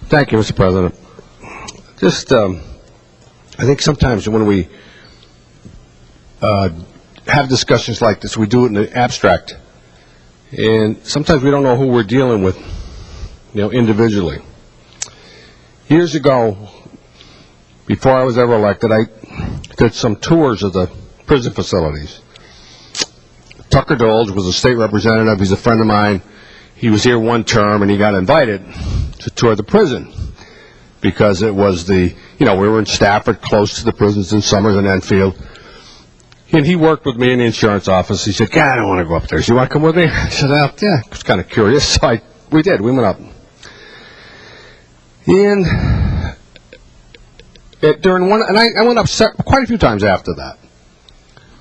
Thank you, Mr. President. Just, I think sometimes when we have discussions like this, we do it in the abstract. And sometimes we don't know who we're dealing with, individually. Years ago, before I was ever elected, I did some tours of the prison facilities. Tucker Dolge was a state representative. He's a friend of mine. He was here one term, and he got invited to tour the prison because it was we were in Stafford, close to the prisons in Summers and Enfield. And he worked with me in the insurance office. He said, God, I don't want to go up there. So you want to come with me? I said, yeah, I was kind of curious. So we did. We went up. And I went up quite a few times after that.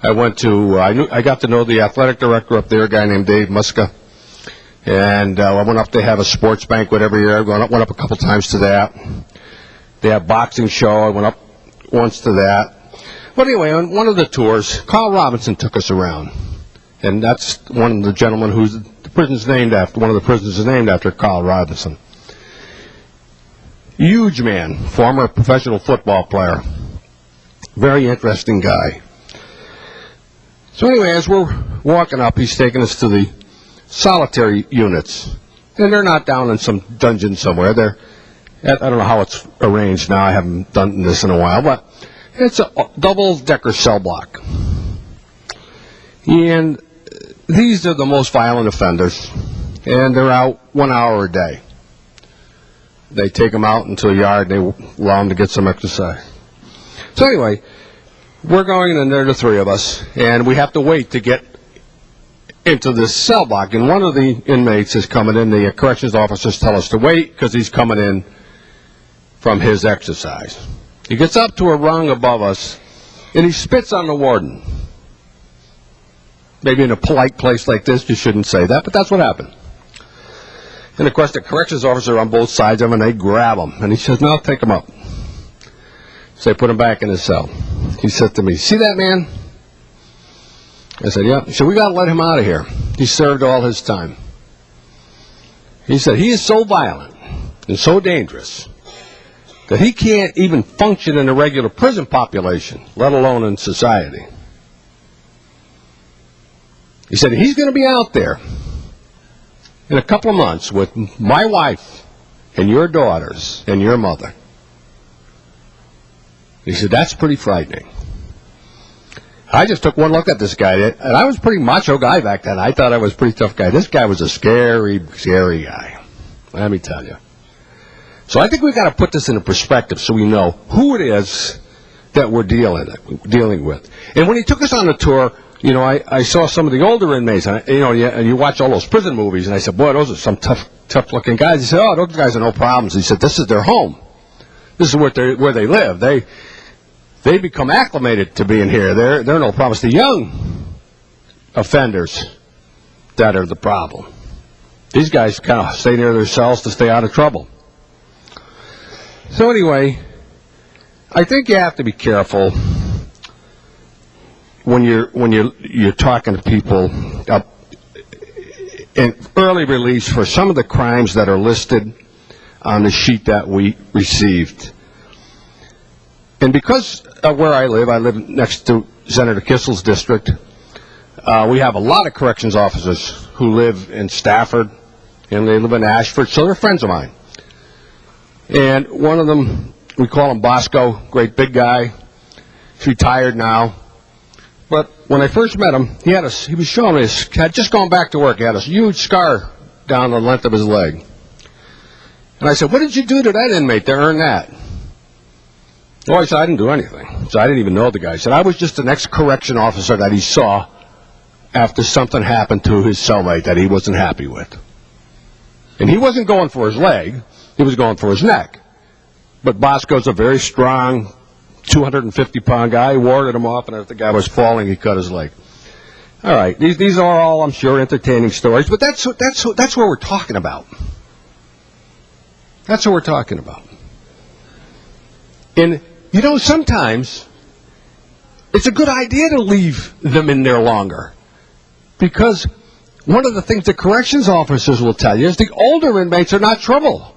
I went to, I got to know the athletic director up there, a guy named Dave Muska. And I went up to have a sports banquet every year. I went up a couple times to that. They have a boxing show. I went up once to that. But anyway, on one of the tours, Carl Robinson took us around. And that's one of the gentlemen whose the prison's named after. One of the prisons is named after Carl Robinson. Huge man, former professional football player. Very interesting guy. So anyway, as we're walking up, he's taking us to the solitary units. And they're not down in some dungeon somewhere. I don't know how it's arranged now. I haven't done this in a while, but it's a double-decker cell block. And these are the most violent offenders, and they're out 1 hour a day. They take them out into a yard, and they allow them to get some exercise. So anyway, we're going in there, the three of us, and we have to wait to get into this cell block. And one of the inmates is coming in. The corrections officers tell us to wait because he's coming in from his exercise. He gets up to a rung above us, and he spits on the warden. Maybe in a polite place like this, you shouldn't say that, but that's what happened. And, of course, the corrections officer on both sides of him, and they grab him. And he says, no, take him up. So they put him back in his cell. He said to me, see that man? I said, yeah. He said, we got to let him out of here. He served all his time. He said, he is so violent and so dangerous that he can't even function in a regular prison population, let alone in society. He said, he's going to be out there in a couple of months with my wife and your daughters and your mother. He said, that's pretty frightening. I just took one look at this guy, and I was a pretty macho guy back then. I thought I was a pretty tough guy. This guy was a scary, scary guy, let me tell you. So I think we've got to put this into perspective so we know who it is that we're dealing with. And when he took us on the tour, I saw some of the older inmates, and you watch all those prison movies, and I said, boy, those are some tough-looking guys. He said, oh, those guys are no problems. He said, this is their home. This is where they live. They become acclimated to being here. They're no problems. The young offenders that are the problem. These guys kind of stay near their cells to stay out of trouble. So anyway, I think you have to be careful when you're talking to people in early release for some of the crimes that are listed on the sheet that we received. And because of where I live next to Senator Kissel's district. We have a lot of corrections officers who live in Stafford, and they live in Ashford, so they're friends of mine. And one of them, we call him Bosco, great big guy. He's retired now. But when I first met him, he was showing me, had just gone back to work. He had a huge scar down the length of his leg. And I said, what did you do to that inmate to earn that? Oh, he said, I didn't do anything. So I didn't even know the guy. He said, I was just the next correction officer that he saw after something happened to his cellmate that he wasn't happy with. And he wasn't going for his leg. He was going for his neck. But Bosco's a very strong, 250-pound guy. He warded him off, and as the guy was falling, he cut his leg. All right, these are all, I'm sure, entertaining stories, but that's what we're talking about. That's what we're talking about. And, you know, sometimes it's a good idea to leave them in there longer. Because one of the things the corrections officers will tell you is the older inmates are not trouble.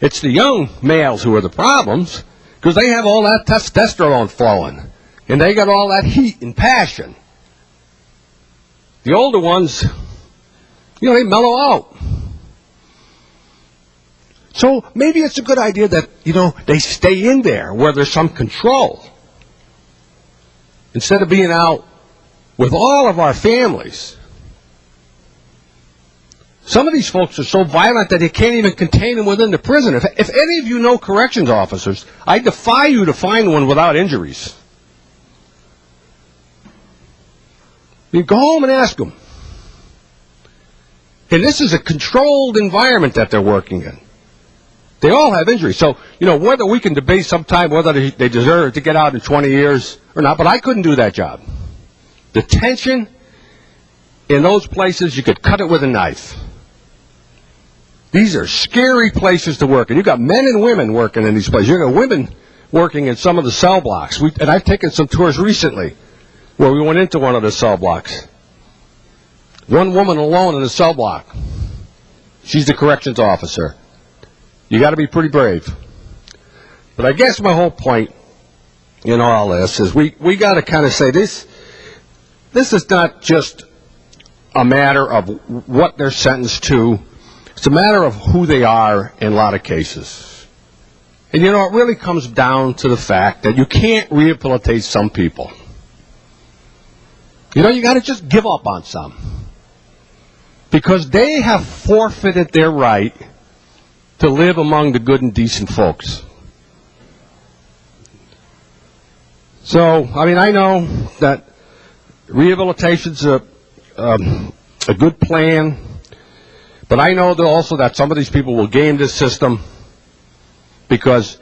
It's the young males who are the problems, because they have all that testosterone flowing, and they got all that heat and passion. The older ones, they mellow out. So maybe it's a good idea that, they stay in there where there's some control, instead of being out with all of our families. Some of these folks are so violent that you can't even contain them within the prison. If any of you know corrections officers, I defy you to find one without injuries. You go home and ask them. And this is a controlled environment that they're working in. They all have injuries. So, whether we can debate sometime whether they deserve to get out in 20 years or not, but I couldn't do that job. The tension in those places, you could cut it with a knife. These are scary places to work. And you've got men and women working in these places. You've got women working in some of the cell blocks. And I've taken some tours recently where we went into one of the cell blocks. One woman alone in a cell block. She's the corrections officer. You got to be pretty brave. But I guess my whole point in all this is we got to kind of say this is not just a matter of what they're sentenced to. It's a matter of who they are in a lot of cases. And, it really comes down to the fact that you can't rehabilitate some people. You got to just give up on some. Because they have forfeited their right to live among the good and decent folks. So, I know that rehabilitation's a good plan, but I know also that some of these people will game this system because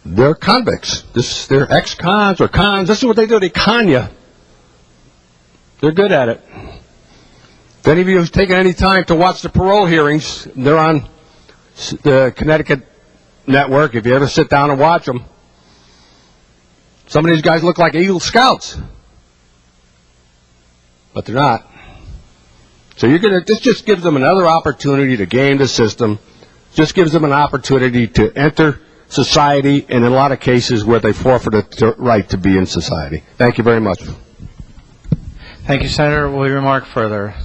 they're convicts. They're ex-cons or cons. This is what they do. They con you. They're good at it. If any of you have taken any time to watch the parole hearings, they're on the Connecticut network. If you ever sit down and watch them, some of these guys look like Eagle Scouts, but they're not. So this just gives them another opportunity to game the system, just gives them an opportunity to enter society, and in a lot of cases where they forfeited the right to be in society. Thank you very much. Thank you, Senator. Will you remark further?